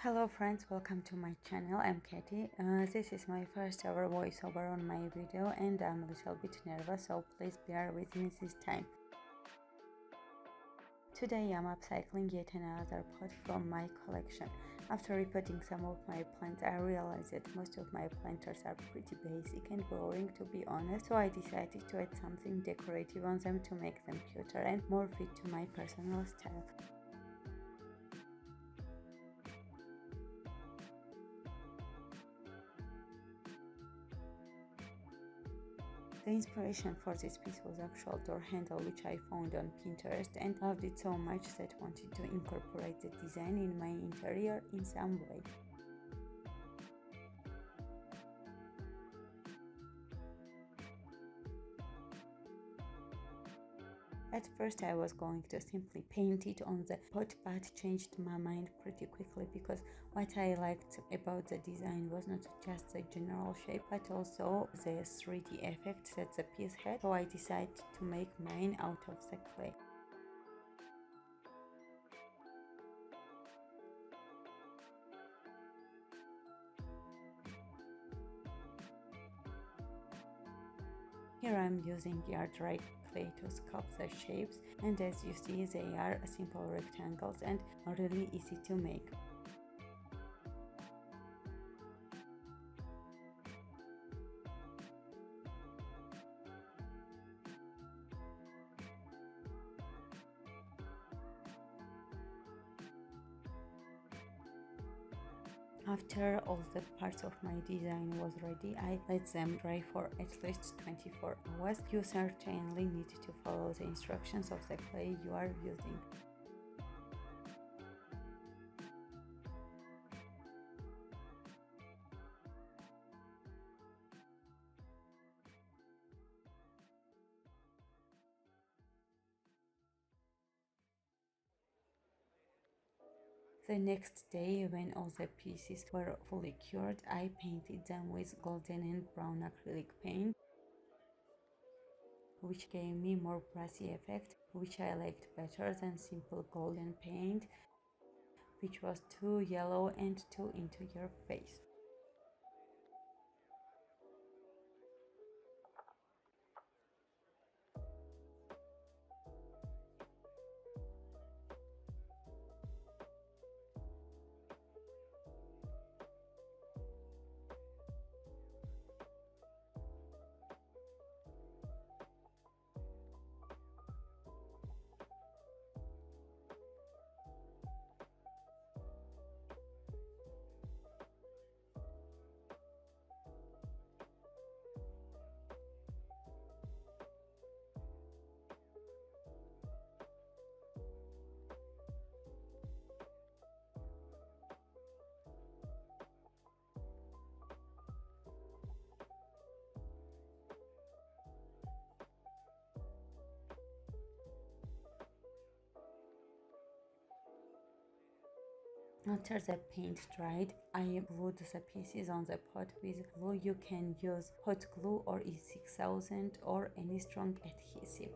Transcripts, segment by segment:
Hello friends, welcome to my channel. I'm Katie. This is my first ever voiceover on my video and I'm a little bit nervous, so please bear with me this time. Today I'm upcycling yet another pot from my collection. After repotting some of my plants, I realized that most of my planters are pretty basic and boring, to be honest, so I decided to add something decorative on them to make them cuter and more fit to my personal style. The inspiration for this piece was actual door handle which I found on Pinterest and loved it so much that wanted to incorporate the design in my interior in some way. At first I was going to simply paint it on the pot, but changed my mind pretty quickly because what I liked about the design was not just the general shape but also the 3D effect that the piece had, so I decided to make mine out of the clay. Here I'm using air dry clay to sculpt the shapes, and as you see they are simple rectangles and really easy to make. After all the parts of my design was ready, I let them dry for at least 24 hours. You certainly need to follow the instructions of the clay you are using. The next day, when all the pieces were fully cured, I painted them with golden and brown acrylic paint, which gave me more brassy effect, which I liked better than simple golden paint, which was too yellow and too into your face. After the paint dried, I glued the pieces on the pot with glue. You can use hot glue or E6000 or any strong adhesive.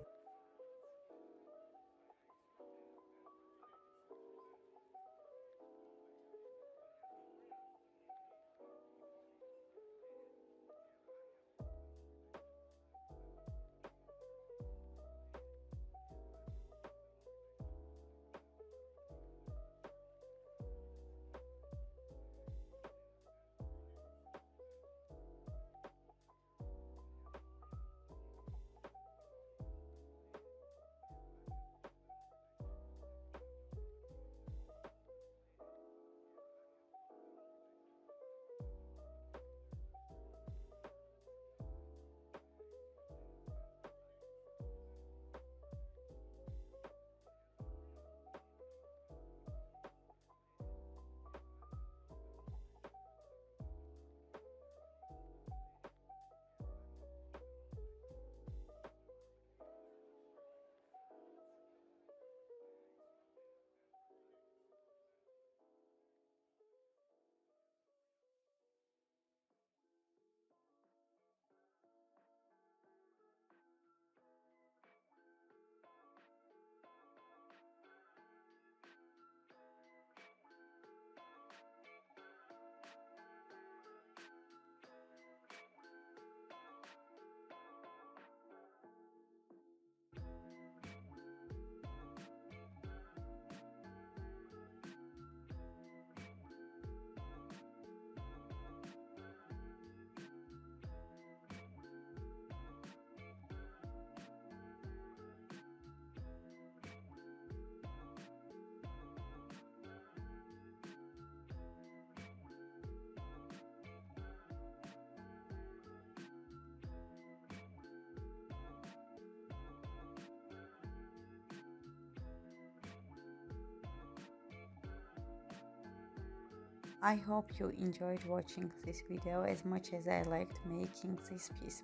I hope you enjoyed watching this video as much as I liked making this piece.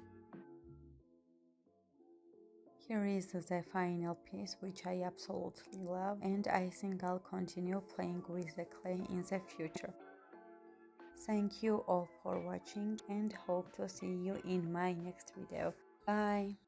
Here is the final piece, which I absolutely love, and I think I'll continue playing with the clay in the future. Thank you all for watching and hope to see you in my next video. Bye!